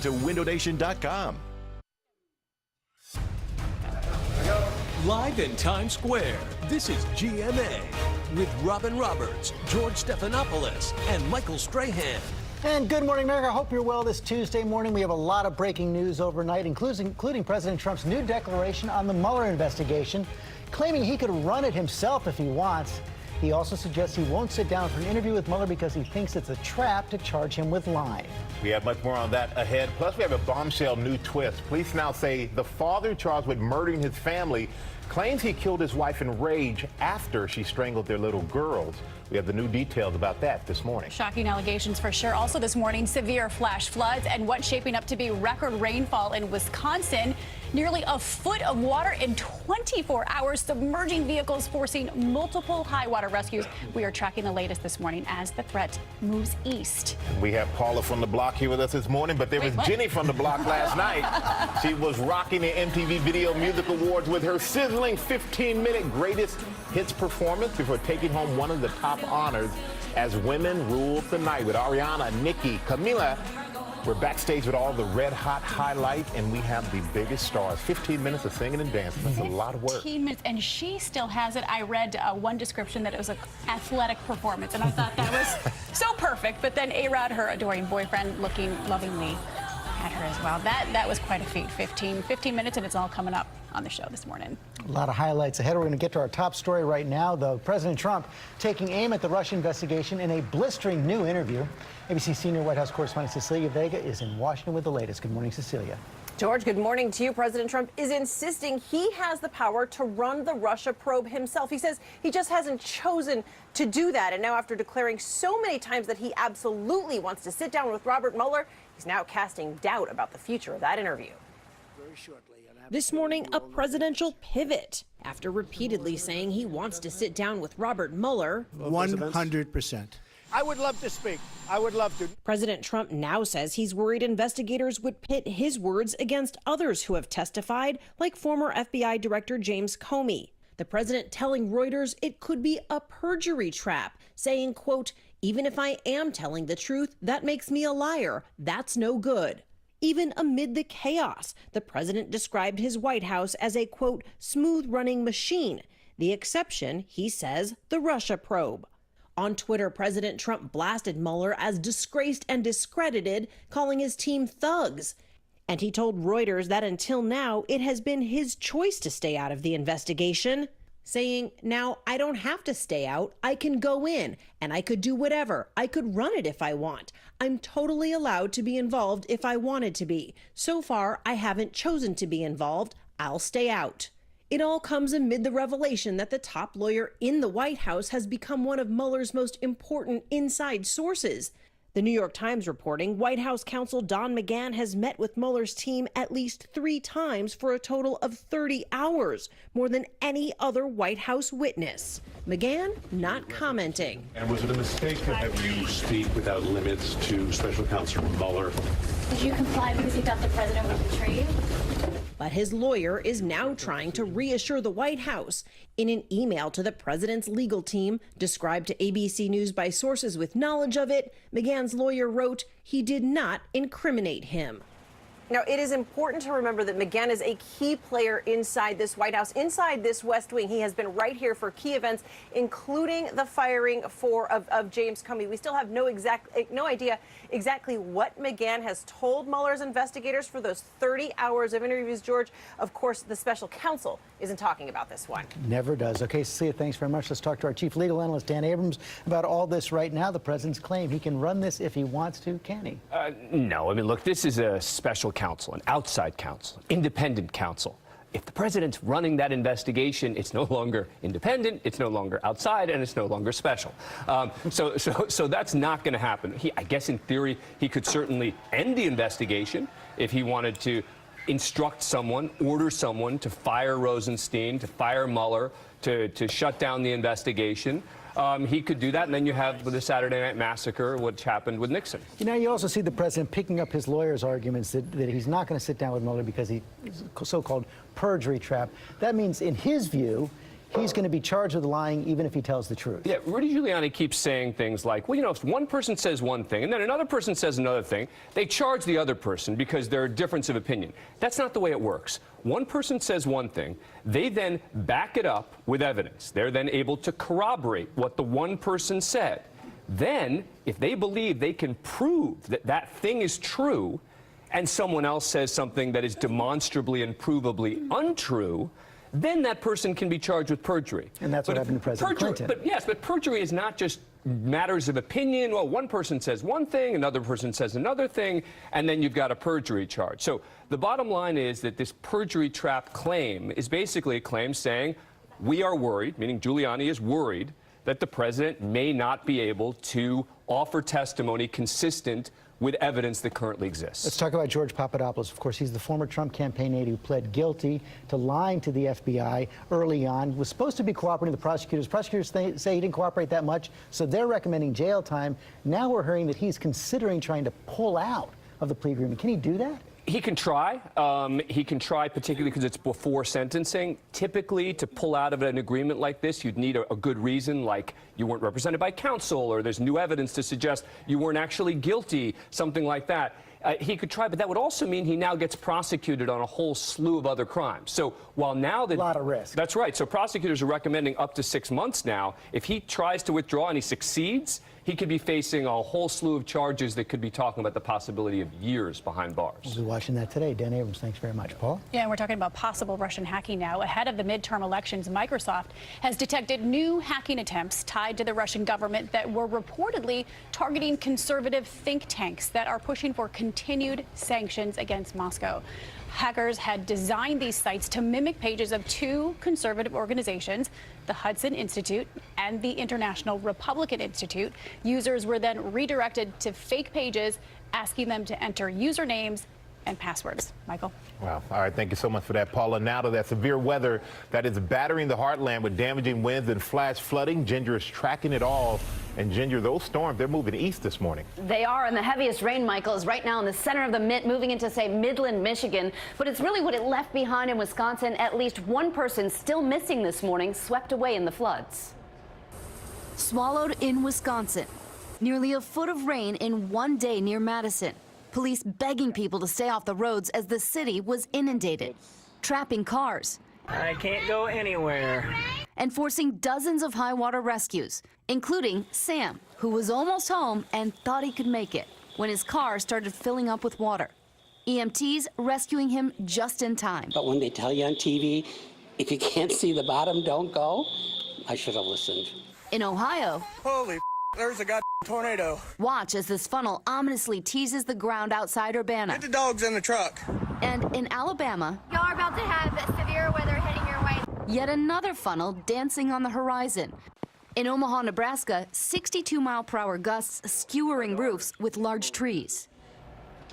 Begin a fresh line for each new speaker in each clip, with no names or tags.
to windownation.com.
Live in Times Square, this is GMA with Robin Roberts, George Stephanopoulos, and Michael Strahan.
And good morning, America. I hope you're well this Tuesday morning. We have a lot of breaking news overnight, including President Trump's new declaration on the Mueller investigation, claiming he could run it himself if he wants. He also suggests he won't sit down for an interview with Mueller because he thinks it's a trap to charge him with lying.
We have much more on that ahead. Plus, we have a bombshell new twist. Police now say the father charged with murdering his family claims he killed his wife in rage after she strangled their little girls. We have the new details about that this morning.
Shocking allegations for sure. Also this morning, severe flash floods and what's shaping up to be record rainfall in Wisconsin. Nearly a foot of water in 24 hours, submerging vehicles forcing multiple high water rescues. We are tracking the latest this morning as the threat moves east.
We have Paula from the block here with us this morning, but there was Jenny from the block last night. She was rocking the MTV Video Music Awards with her sizzling 15-minute greatest hits performance before taking home one of the top honors as Women Ruled the Night with Ariana, Nikki, Camila. We're backstage with all the red-hot highlights, and we have the biggest stars. 15 minutes of singing and dancing. That's a lot of work.
15 minutes, and she still has it. I read one description that it was an athletic performance, and I thought that was so perfect. But then A-Rod, her adoring boyfriend, looking lovingly at her as well. That was quite a feat. 15 minutes, and it's all coming up on the show this morning.
A lot of highlights ahead. We're going to get to our top story right now, though. President Trump taking aim at the Russia investigation in a blistering new interview. ABC senior White House correspondent Cecilia Vega is in Washington with the latest. Good morning, Cecilia.
George, good morning to you. President Trump is insisting he has the power to run the Russia probe himself. He says he just hasn't chosen to do that. And now, after declaring so many times that he absolutely wants to sit down with Robert Mueller, he's now casting doubt about the future of that interview.
Very shortly.
This morning, a presidential pivot after repeatedly saying he wants to sit down with Robert Mueller.
100%. I would love to speak. I would love to.
President Trump now says he's worried investigators would pit his words against others who have testified, like former FBI Director James Comey. The president telling Reuters it could be a perjury trap, saying, quote, "Even if I am telling the truth, that makes me a liar. That's no good." Even amid the chaos, the president described his White House as a, quote, smooth-running machine. The exception, he says, the Russia probe. On Twitter, President Trump blasted Mueller as disgraced and discredited, calling his team thugs. And he told Reuters that until now, it has been his choice to stay out of the investigation, saying, "Now I don't have to stay out. I can go in, and I could do whatever. I could run it if I want. I'm totally allowed to be involved if I wanted to be. So far, I haven't chosen to be involved. I'll stay out." It all comes amid the revelation that the top lawyer in the White House has become one of Mueller's most important inside sources. The New York Times reporting White House counsel Don McGahn has met with Mueller's team at least 3 times for a total of 30 hours, more than any other White House witness. McGahn not commenting.
And was it a mistake to have you speak without limits to Special Counsel Mueller?
Did you comply because you thought the president would betray you?
But his lawyer is now trying to reassure the White House. In an email to the president's legal team, described to ABC News by sources with knowledge of it, McGahn's lawyer wrote he did not incriminate him.
Now, it is important to remember that McGahn is a key player inside this White House, inside this West Wing. He has been right here for key events, including the firing of James Comey. We still have no idea exactly what McGahn has told Mueller's investigators for those 30 hours of interviews, George. Of course, the special counsel isn't talking about this one.
Never does. Okay, Cecilia, thanks very much. Let's talk to our chief legal analyst, Dan Abrams, about all this right now. The president's claim he can run this if he wants to, can he?
No. I mean, look, this is a special counsel, an outside counsel, independent counsel. If the president's running that investigation, it's no longer independent, it's no longer outside, and it's no longer special. So that's not going to happen. I guess in theory, he could certainly end the investigation if he wanted to instruct someone, order someone to fire Rosenstein, to fire Mueller, to shut down the investigation. He could do that, and then you have the Saturday Night Massacre, which happened with Nixon.
You know, you also see the president picking up his lawyer's arguments that he's not going to sit down with Mueller because he's so-called perjury trap. That means, in his view, he's going to be charged with lying even if he tells the truth.
Yeah, Rudy Giuliani keeps saying things like, well, you know, if one person says one thing and then another person says another thing, they charge the other person because they're a difference of opinion. That's not the way it works. One person says one thing, they then back it up with evidence. They're then able to corroborate what the one person said. Then, if they believe they can prove that that thing is true, and someone else says something that is demonstrably and provably untrue, then that person can be charged with perjury.
And that's what happened to President Clinton.
But yes, but perjury is not just matters of opinion. Well, one person says one thing, another person says another thing, and then you've got a perjury charge. So the bottom line is that this perjury trap claim is basically a claim saying we are worried, meaning Giuliani is worried, that the president may not be able to offer testimony consistent with evidence that currently exists.
Let's talk about George Papadopoulos. Of course, he's the former Trump campaign aide who pled guilty to lying to the FBI early on, was supposed to be cooperating with the prosecutors. Prosecutors say he didn't cooperate that much, so they're recommending jail time. Now we're hearing that he's considering trying to pull out of the plea agreement. Can he do that?
He can try. He can try, particularly because it's before sentencing. Typically, to pull out of an agreement like this, you'd need a good reason, like you weren't represented by counsel, or there's new evidence to suggest you weren't actually guilty, something like that. He could try, but that would also mean he now gets prosecuted on a whole slew of other crimes. So while now that...
A lot of risk.
That's right. So prosecutors are recommending up to 6 months now. If he tries to withdraw and he succeeds, he could be facing a whole slew of charges that could be talking about the possibility of years behind bars.
We'll be watching that today. Dan Abrams, thanks very much. Paul?
Yeah, and we're talking about possible Russian hacking now. Ahead of the midterm elections, Microsoft has detected new hacking attempts tied to the Russian government that were reportedly targeting conservative think tanks that are pushing for continued sanctions against Moscow. Hackers had designed these sites to mimic pages of two conservative organizations, the Hudson Institute and the International Republican Institute. Users were then redirected to fake pages, asking them to enter usernames and passwords. Michael?
Wow. All right. Thank you so much for that, Paula. Now to that severe weather that is battering the heartland with damaging winds and flash flooding. Ginger is tracking it all. And Ginger, those storms, they're moving east this morning.
They are, and the heaviest rain, Michael, is right now in the center of the Mid, moving into, say, Midland, Michigan. But it's really what it left behind in Wisconsin. At least one person still missing this morning, swept away in the floods.
Swallowed in Wisconsin. Nearly a foot of rain in one day near Madison. Police begging people to stay off the roads as the city was inundated, trapping cars.
I can't go anywhere.
And forcing dozens of high water rescues, including Sam, who was almost home and thought he could make it when his car started filling up with water. EMTs rescuing him just in time.
But when they tell you on TV, if you can't see the bottom, don't go, I should have listened.
In Ohio,
holy there's a goddamn tornado.
Watch as this funnel ominously teases the ground outside Urbana.
Get the dogs in the truck.
And in Alabama,
y'all are about to have severe weather heading your way.
Yet another funnel dancing on the horizon. In Omaha, Nebraska, 62-mile-per-hour gusts skewering roofs with large trees.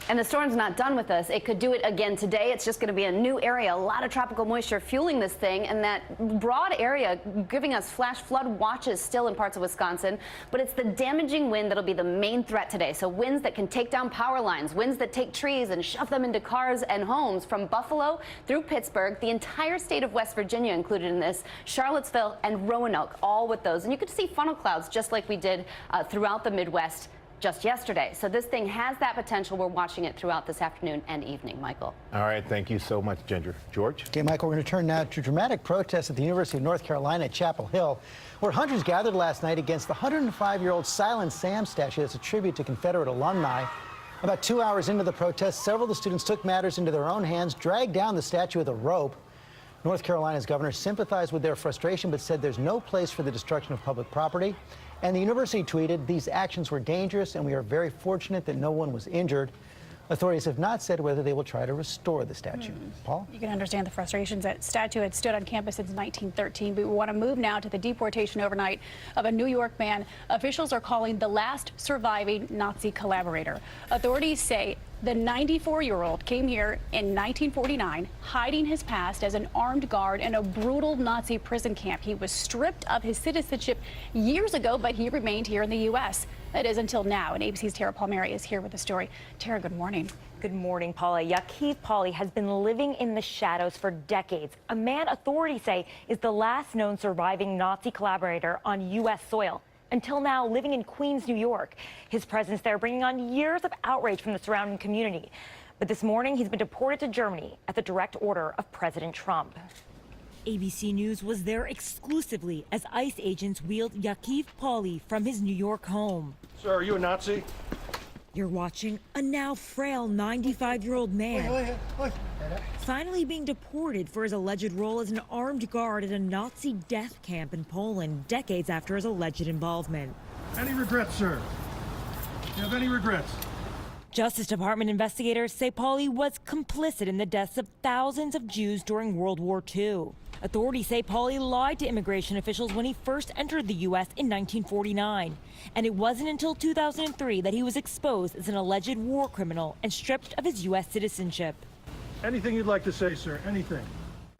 And the storm's not done with us. It could do it again today. It's just going to be a new area, a lot of tropical moisture fueling this thing, and that broad area giving us flash flood watches still in parts of Wisconsin. But it's the damaging wind that'll be the main threat today. So winds that can take down power lines, winds that take trees and shove them into cars and homes from Buffalo through Pittsburgh, the entire state of West Virginia included in this, Charlottesville and Roanoke, all with those. And you could see funnel clouds just like we did throughout the Midwest just yesterday. So this thing has that potential. We're watching it throughout this afternoon and evening, Michael.
All right. Thank you so much, Ginger. George?
Okay, Michael, we're going to turn now to dramatic protests at the University of North Carolina at Chapel Hill, where hundreds gathered last night against the 105-year-old Silent Sam statue that's a tribute to Confederate alumni. About 2 hours into the protest, several of the students took matters into their own hands, dragged down the statue with a rope. North Carolina's governor sympathized with their frustration, but said there's no place for the destruction of public property. And the university tweeted, "These actions were dangerous, and we are very fortunate that no one was injured." Authorities have not said whether they will try to restore the statue. Paul?
You can understand the frustrations. That statue had stood on campus since 1913. But we want to move now to the deportation overnight of a New York man officials are calling the last surviving Nazi collaborator. Authorities say The 94-year-old came here in 1949, hiding his past as an armed guard in a brutal Nazi prison camp. He was stripped of his citizenship years ago, but he remained here in the U.S. That is until now. And ABC's Tara Palmieri is here with the story. Tara, good morning.
Good morning, Paula. Ya'Keev Pauly has been living in the shadows for decades. A man authorities say is the last known surviving Nazi collaborator on U.S. soil. Until now, living in Queens, New York. His presence there bringing on years of outrage from the surrounding community. But this morning, he's been deported to Germany at the direct order of President Trump.
ABC News was there exclusively as ICE agents wheeled Ya'Keev Pauly from his New York home.
Sir, are you a Nazi?
You're watching a now frail 95-year-old man finally being deported for his alleged role as an armed guard at a Nazi death camp in Poland decades after his alleged involvement.
Any regrets, sir? Do you have any regrets?
Justice Department investigators say Pauly was complicit in the deaths of thousands of Jews during World War II. Authorities say Pauly lied to immigration officials when he first entered the U.S. in 1949. And it wasn't until 2003 that he was exposed as an alleged war criminal and stripped of his U.S. citizenship.
Anything you'd like to say, sir? Anything.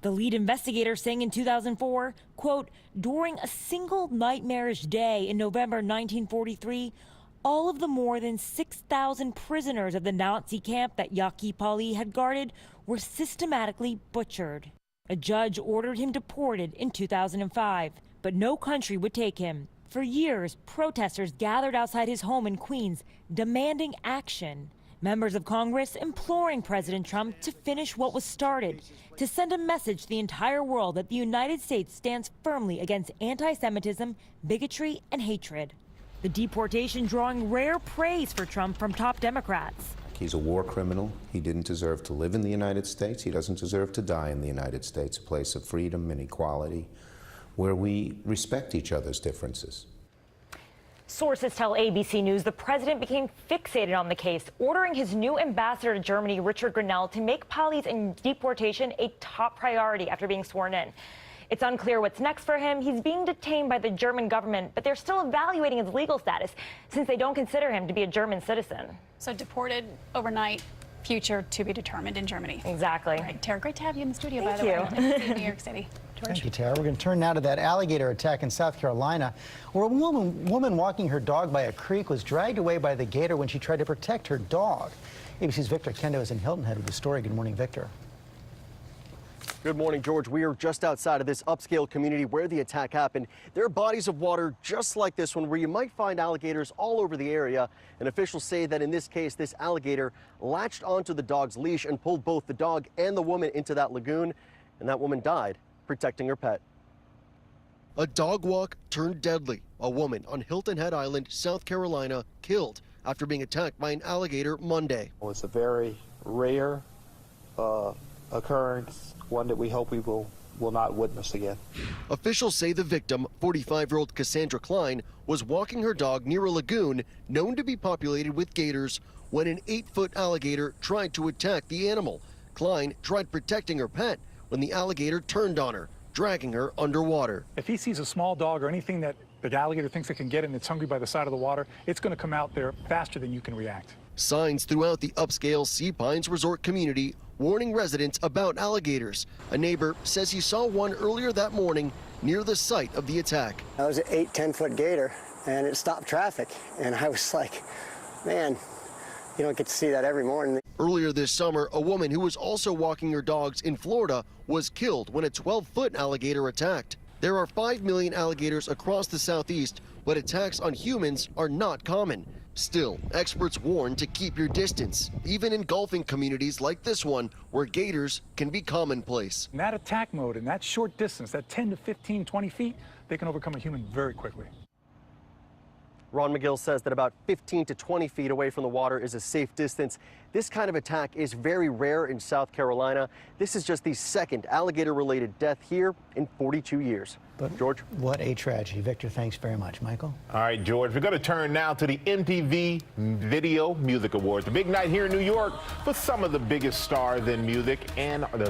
The lead investigator saying in 2004, quote, during a single nightmarish day in November 1943, all of the more than 6,000 prisoners of the Nazi camp that Ya'Keev Pauly had guarded were systematically butchered. A judge ordered him deported in 2005, but no country would take him. For years, protesters gathered outside his home in Queens, demanding action. Members of Congress imploring President Trump to finish what was started, to send a message to the entire world that the United States stands firmly against anti-Semitism, bigotry, and hatred. The deportation drawing rare praise for Trump from top Democrats.
He's a war criminal. He didn't deserve to live in the United States. He doesn't deserve to die in the United States, a place of freedom and equality where we respect each other's differences.
Sources tell ABC News the president became fixated on the case, ordering his new ambassador to Germany, Richard Grinnell, to make Pauly's deportation a top priority after being sworn in. It's unclear what's next for him. He's being detained by the German government, but they're still evaluating his legal status since they don't consider him to be a German citizen.
So deported overnight, future to be determined in Germany.
Exactly.
All right, Tara, great to have you in the studio,
Thank
by the way.
you.
Nice to see you in New York City. George.
Thank you, Tara. We're going to turn now to that alligator attack in South Carolina, where a woman walking her dog by a creek was dragged away by the gator when she tried to protect her dog. ABC's Victor Kendo is in Hilton Head with the story. Good morning, Victor.
Good morning, George. We are just outside of this upscale community where the attack happened. There are bodies of water just like this one where you might find alligators all over the area. And officials say that in this case, this alligator latched onto the dog's leash and pulled both the dog and the woman into that lagoon. And that woman died protecting her pet. A dog walk turned deadly. A woman on Hilton Head Island, South Carolina, killed after being attacked by an alligator Monday.
It's a very rare occurrence, one that we hope we will not witness again.
Officials say the victim, 45-year-old Cassandra Klein, was walking her dog near a lagoon known to be populated with gators when an 8-foot alligator tried to attack the animal. Klein tried protecting her pet when the alligator turned on her, dragging her underwater.
If he sees a small dog or anything that the alligator thinks it can get and it's hungry by the side of the water, it's going to come out there faster than you can react.
Signs throughout the upscale Sea Pines resort community warning residents about alligators. A neighbor says he saw one earlier that morning near the site of the attack.
That was an 8-10-foot gator, and it stopped traffic. And I was like, man, you don't get to see that every morning.
Earlier this summer, a woman who was also walking her dogs in Florida was killed when a 12-foot alligator attacked. There are 5 million alligators across the southeast, but attacks on humans are not common. Still, experts warn to keep your distance, even in golfing communities like this one, where gators can be commonplace.
In that attack mode, in that short distance, that 10 to 15, 20 feet, they can overcome a human very quickly.
Ron McGill says that about 15 to 20 feet away from the water is a safe distance. This kind of attack is very rare in South Carolina. This is just the second alligator-related death here in 42 years.
But
George?
What a tragedy. Victor, thanks very much. Michael?
All right, George, we're going to turn now to the MTV Video Music Awards. The big night here in New York for some of the biggest stars in music, and the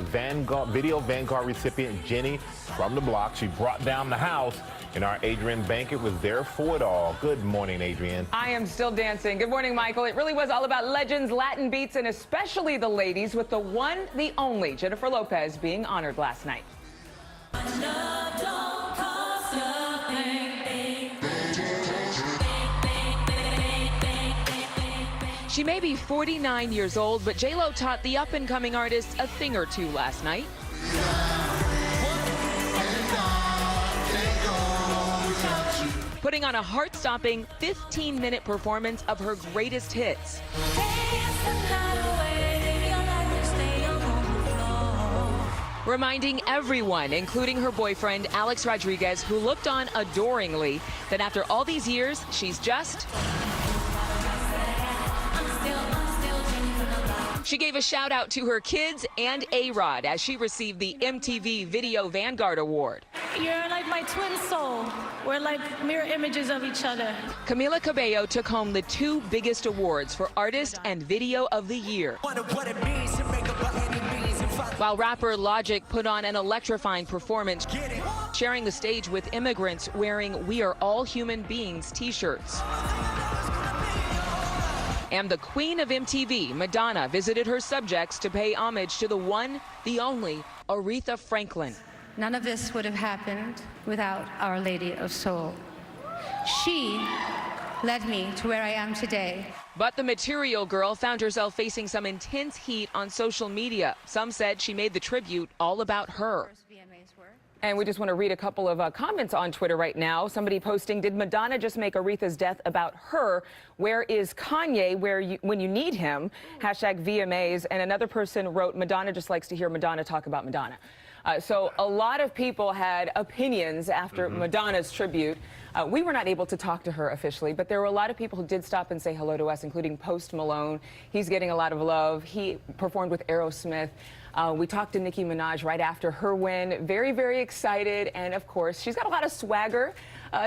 Video Vanguard recipient, Jenny from the Block. She brought down the house And our Adrienne Bankett was there for it all. Good morning, Adrienne.
I am still dancing. Good morning, Michael. It really was all about legends, Latin beats, and especially the ladies, with the one, the only, Jennifer Lopez being honored last night. She may be 49 years old, but J-Lo taught the up-and-coming artist a thing or two last night. Putting on a heart-stopping 15-minute performance of her greatest hits. Reminding everyone, including her boyfriend, Alex Rodriguez, who looked on adoringly, that after all these years, she's just... She gave a shout out to her kids and A-Rod as she received the MTV Video Vanguard Award.
You're like my twin soul. We're like mirror images of each other.
Camila Cabello took home the two biggest awards for Artist and Video of the Year. While rapper Logic put on an electrifying performance, sharing the stage with immigrants wearing "We Are All Human Beings" t-shirts. And the queen of MTV, Madonna, visited her subjects to pay homage to the one, the only, Aretha Franklin.
None of this would have happened without Our Lady of Soul. She led me to where I am today.
But the Material Girl found herself facing some intense heat on social media. Some said she made the tribute all about her. And we just want to read a couple of comments on Twitter right now. Somebody posting, did Madonna just make Aretha's death about her? Where is Kanye when you need him? Hashtag VMAs. And another person wrote, Madonna just likes to hear Madonna talk about Madonna. So a lot of people had opinions after Madonna's tribute. We were not able to talk to her officially, but there were a lot of people who did stop and say hello to us, including Post Malone. He's getting a lot of love. He performed with Aerosmith. We talked to Nicki Minaj right after her win. Very, very excited. And of course, she's got a lot of swagger,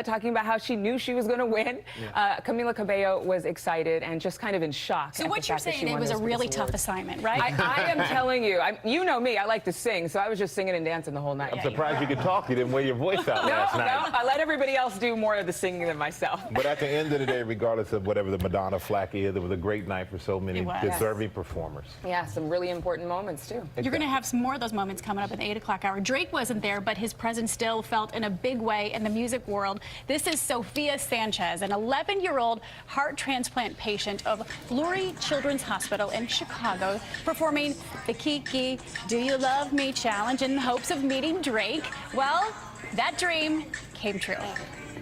talking about how she knew she was going to win. Yeah. Camila Cabello was excited and just kind of in shock.
So what you're saying, it was a really tough assignment, right?
I am telling you, you know me, I like to sing, so I was just singing and dancing the whole night.
I'm surprised you could talk. You didn't wear your voice out last night.
No, I let everybody else do more of the singing than myself.
But at the end of the day, regardless of whatever the Madonna flack is, it was a great night for so many deserving performers.
Yeah, some really important moments, too.
You're going to have some more of those moments coming up at the 8 o'clock hour. Drake wasn't there, but his presence still felt in a big way in the music world. This is Sophia Sanchez, an 11-year-old heart transplant patient of Lurie Children's Hospital in Chicago, performing the Kiki Do You Love Me challenge in hopes of meeting Drake. Well, that dream came true.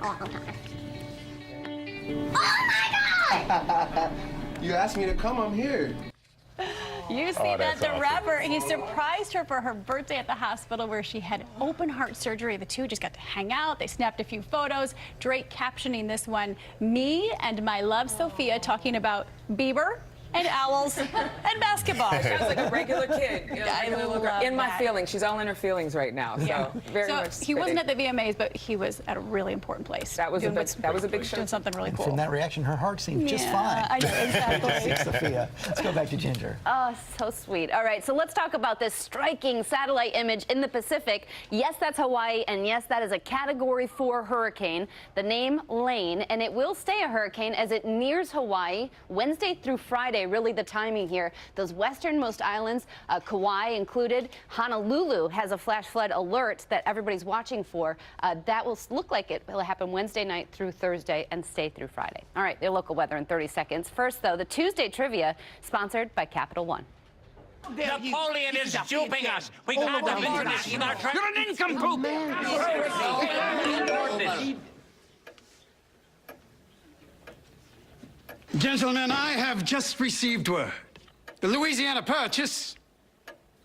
Oh my God!
You asked me to come, I'm here.
You see that the rapper, he surprised her for her birthday at the hospital where she had open heart surgery. The two just got to hang out. They snapped a few photos. Drake captioning this one, "Me and my love Sophia talking about Bieber and owls and basketball."
Sounds like a regular kid. You know,
I love
in my
that.
feelings. She's all in her feelings right now. So very much.
He wasn't at the VMAs, but he was at a really important place.
That was a big show.
Doing something really cool.
From that reaction, her heart seemed just fine.
I know, exactly.
Sophia. Let's go back to Ginger.
Oh, so sweet. All right, so let's talk about this striking satellite image in the Pacific. Yes, that's Hawaii, and yes, that is a Category 4 hurricane. The name Lane, and it will stay a hurricane as it nears Hawaii Wednesday through Friday. Really, the timing here. Those westernmost islands, Kauai included. Honolulu has a flash flood alert that everybody's watching for. That will look like it will happen Wednesday night through Thursday and stay through Friday. All right, their local weather in 30 seconds. First, though, the Tuesday trivia sponsored by Capital One.
Napoleon is duping us. We can't have this in our track. You're an nincompoop.
Gentlemen, I have just received word. The Louisiana Purchase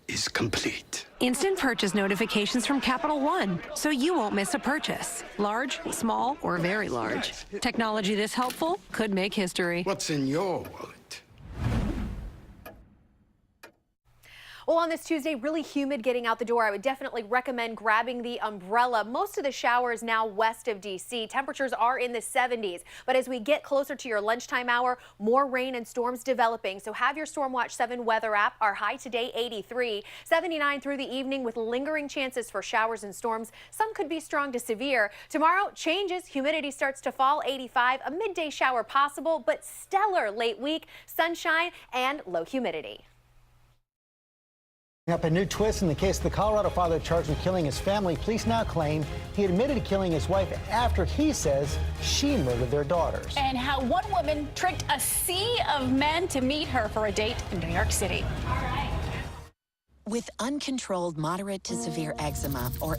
is complete.
Instant purchase notifications from Capital One, so you won't miss a purchase. Large, small, or very large. Technology this helpful could make history.
What's in your wallet?
Well, on this Tuesday, really humid getting out the door. I would definitely recommend grabbing the umbrella. Most of the showers now west of D.C. Temperatures are in the 70s. But as we get closer to your lunchtime hour, more rain and storms developing. So have your Storm Watch 7 weather app. Our high today, 83. 79 through the evening with lingering chances for showers and storms. Some could be strong to severe. Tomorrow, changes. Humidity starts to fall, 85. A midday shower possible, but stellar late week. Sunshine and low humidity.
Up a new twist in the case of the Colorado father charged with killing his family. Police now claim he admitted to killing his wife after he says she murdered their daughters.
And how one woman tricked a sea of men to meet her for a date in New York City.
With uncontrolled moderate to severe eczema or